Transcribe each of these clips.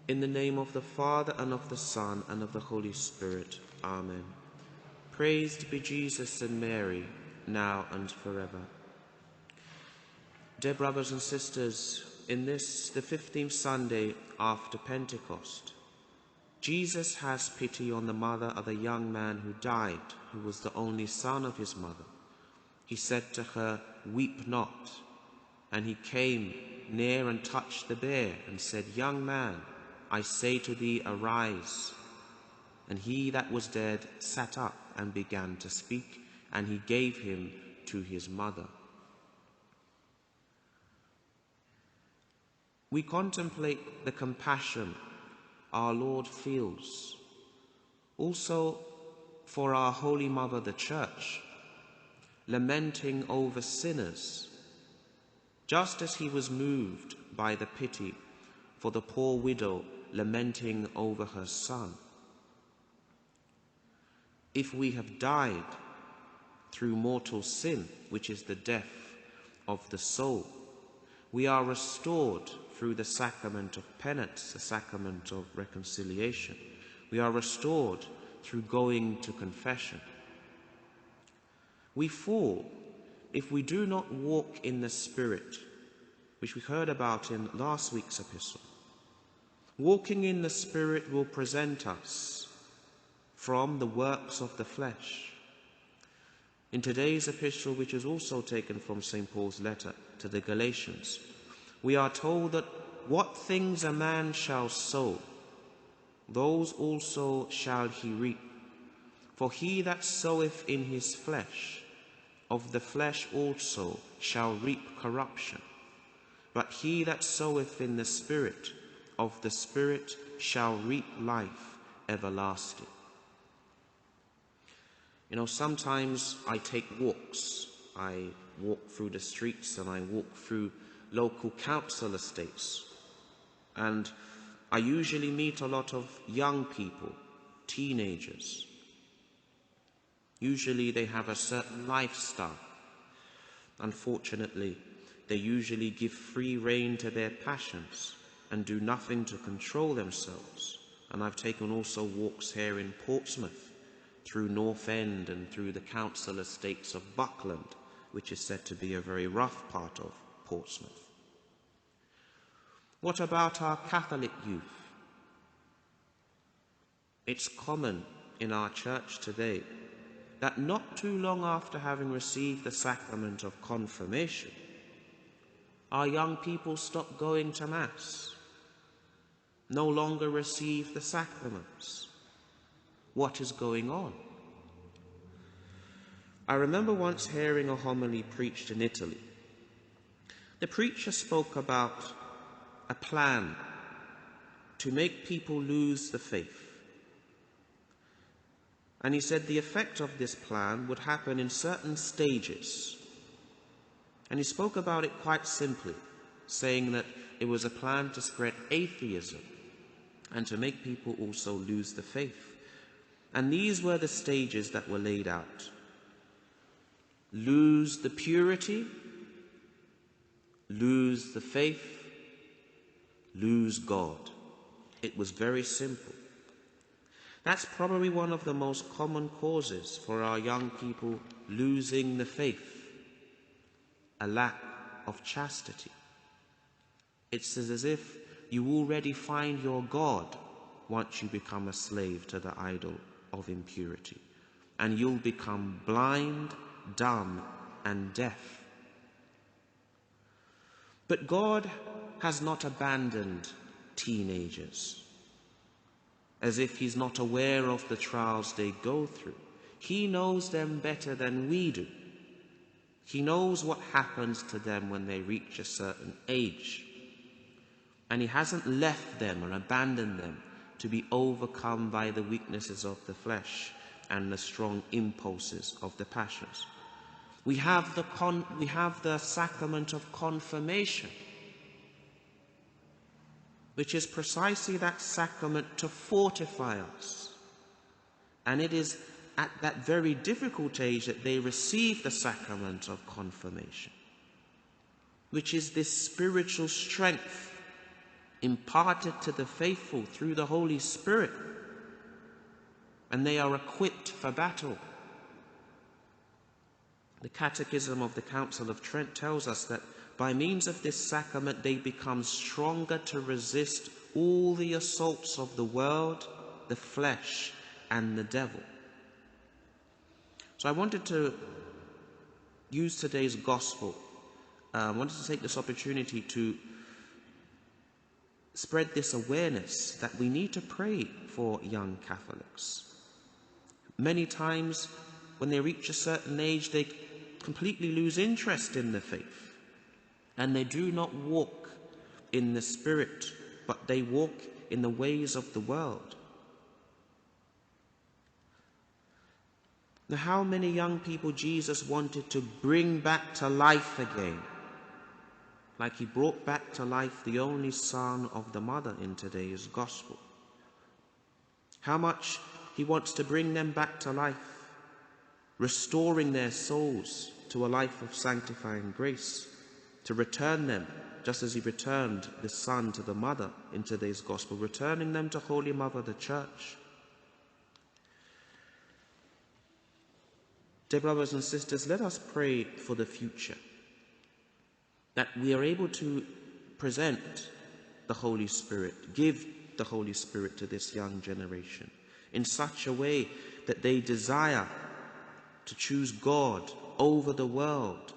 In the name of the Father, and of the Son, and of the Holy Spirit. Amen. Praised be Jesus and Mary, now and forever. Dear brothers and sisters, in this, the 15th Sunday after Pentecost, Jesus has pity on the mother of a young man who died, who was the only son of his mother. He said to her, "Weep not." And he came near and touched the bier and said, "Young man, I say to thee, arise." And he that was dead sat up and began to speak, and he gave him to his mother. We contemplate the compassion our Lord feels, also for our Holy Mother, the Church, lamenting over sinners, just as he was moved by the pity for the poor widow lamenting over her son. If we have died through mortal sin, which is the death of the soul, we are restored through the sacrament of penance, the sacrament of reconciliation. We are restored through going to confession. We fall if we do not walk in the Spirit, which we heard about in last week's epistle. Walking in the Spirit will present us from the works of the flesh. In today's epistle, which is also taken from St. Paul's letter to the Galatians, we are told that what things a man shall sow, those also shall he reap. For he that soweth in his flesh, of the flesh also shall reap corruption. But he that soweth in the Spirit, of the Spirit shall reap life everlasting. You know, sometimes I take walks. I walk through the streets and I walk through local council estates. And I usually meet a lot of young people, teenagers. Usually they have a certain lifestyle. Unfortunately, they usually give free rein to their passions and do nothing to control themselves. And I've taken also walks here in Portsmouth, through North End and through the council estates of Buckland, which is said to be a very rough part of Portsmouth. What about our Catholic youth? It's common in our church today that not too long after having received the sacrament of confirmation, our young people stop going to Mass, no longer receive the sacraments. What is going on? I remember once hearing a homily preached in Italy. The preacher spoke about a plan to make people lose the faith. And he said the effect of this plan would happen in certain stages. And he spoke about it quite simply, saying that it was a plan to spread atheism and to make people also lose the faith. And these were the stages that were laid out. Lose the purity, lose the faith, lose God. It was very simple. That's probably one of the most common causes for our young people losing the faith, a lack of chastity. It's as if you already find your God once you become a slave to the idol of impurity, and you'll become blind, dumb, and deaf. But God has not abandoned teenagers, as if he's not aware of the trials they go through. He knows them better than we do. He knows what happens to them when they reach a certain age. And he hasn't left them or abandoned them to be overcome by the weaknesses of the flesh and the strong impulses of the passions. We have the sacrament of confirmation, which is precisely that sacrament to fortify us. And it is at that very difficult age that they receive the sacrament of confirmation, which is this spiritual strength imparted to the faithful through the Holy Spirit, and they are equipped for battle. The Catechism of the Council of Trent tells us that by means of this sacrament they become stronger to resist all the assaults of the world, the flesh, and the devil. So I wanted to use today's gospel. I wanted to take this opportunity to spread this awareness that we need to pray for young Catholics. Many times when they reach a certain age, they completely lose interest in the faith, and they do not walk in the Spirit, but they walk in the ways of the world. Now, how many young people Jesus wanted to bring back to life again, like he brought back to life the only son of the mother in today's gospel? How much he wants to bring them back to life, restoring their souls to a life of sanctifying grace, to return them, just as he returned the son to the mother in today's gospel, returning them to Holy Mother the Church. Dear brothers and sisters, let us pray for the future, that we are able to present the Holy Spirit, give the Holy Spirit to this young generation in such a way that they desire to choose God over the world,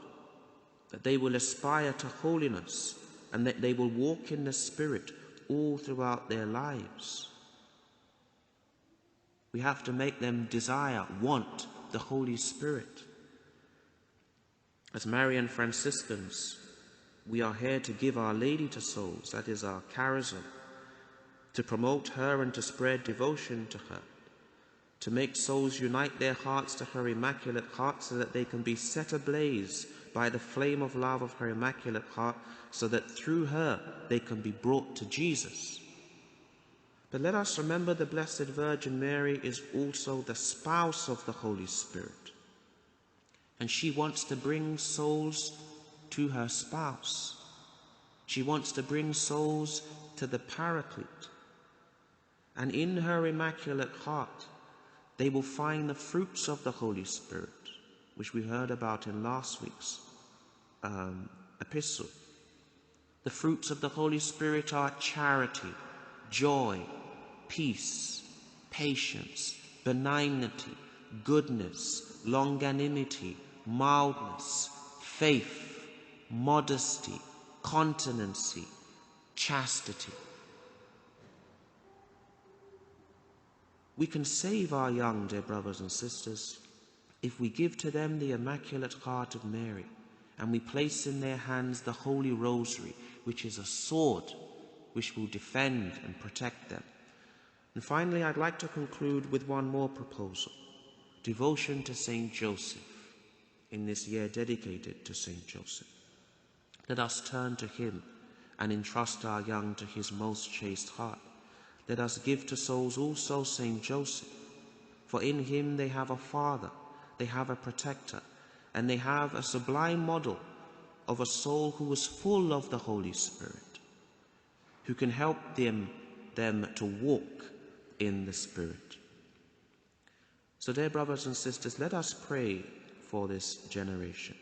that they will aspire to holiness, and that they will walk in the Spirit all throughout their lives. We have to make them desire, want the Holy Spirit. As Marian Franciscans, we are here to give Our Lady to souls, that is our charism, to promote her and to spread devotion to her, to make souls unite their hearts to her Immaculate Heart so that they can be set ablaze by the flame of love of her Immaculate Heart, so that through her they can be brought to Jesus. But let us remember the Blessed Virgin Mary is also the spouse of the Holy Spirit, and she wants to bring souls to her spouse. She wants to bring souls to the Paraclete, and in her Immaculate Heart they will find the fruits of the Holy Spirit, which we heard about in last week's epistle. The fruits of the Holy Spirit are charity, joy, peace, patience, benignity, goodness, longanimity, mildness, faith, modesty, continency, chastity. We can save our young, dear brothers and sisters, if we give to them the Immaculate Heart of Mary, and we place in their hands the Holy Rosary, which is a sword which will defend and protect them. And finally, I'd like to conclude with one more proposal: devotion to Saint Joseph in this year dedicated to Saint Joseph. Let us turn to him and entrust our young to his most chaste heart. Let us give to souls also Saint Joseph, for in him they have a father, they have a protector, and they have a sublime model of a soul who is full of the Holy Spirit, who can help them to walk in the Spirit. So, dear brothers and sisters, let us pray for this generation,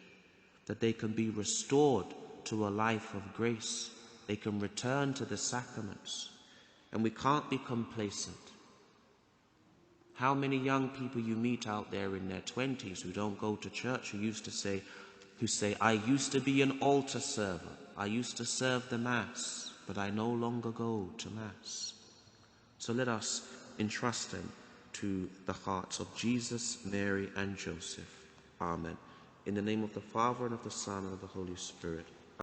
that they can be restored to a life of grace, they can return to the sacraments, and we can't be complacent. How many young people you meet out there in their 20s who don't go to church, who say, I used to be an altar server, I used to serve the Mass, but I no longer go to Mass. So let us entrust them to the hearts of Jesus, Mary, and Joseph. Amen. In the name of the Father, and of the Son, and of the Holy Spirit.